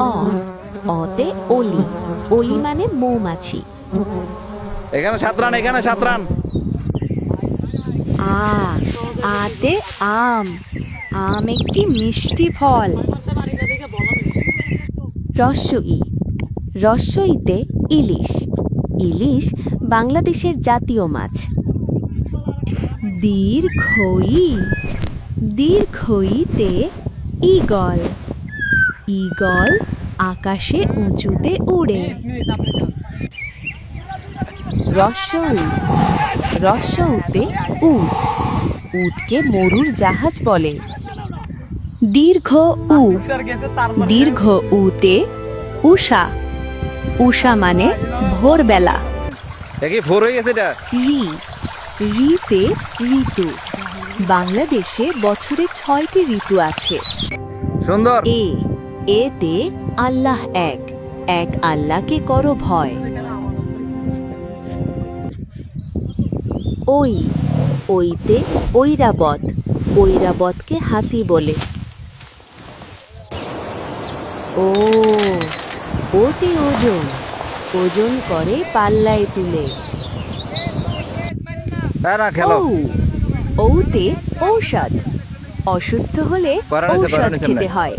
অ অতে অলি, অলি মানে মৌমাছি। এখানে 7 রান, এখানে 7 রান। আ আতে আম, আম একটি মিষ্টি ফল। রস্য ই, রস্য ইতে ইলিশ, ইলিশ বাংলাদেশের জাতীয় মাছ। দীর্ঘ ই, দীর্ঘ ইতে ঈগল, ঈগল আকাশে উঁচুতে উড়ে। রস্য উ, রস্য উতে উট, উটকে মরুর জাহাজ বলে। দীর্ঘ উ, দীর্ঘ উতে উষা, উষা মানে ভোরবেলা। দেখি 4 হয়ে গেছে এটা। রি, রিতে ঋতু, বাংলাদেশে বছরে 6টি ঋতু আছে। সুন্দর। এ, এতে আল্লাহ এক, এক আল্লাহকে করো ভয়। ওই, ওইতে ঐরাবত, ঐরাবতকে হাতি বলে। ও, ওতে ওজন, ওজন করে পাল্লায় তুলে। না খেলো। ঔ, ঔতে ঔষধ, অসুস্থ হলে করা নিচে, করা ঔষধ নিচে খেতে না। হয়।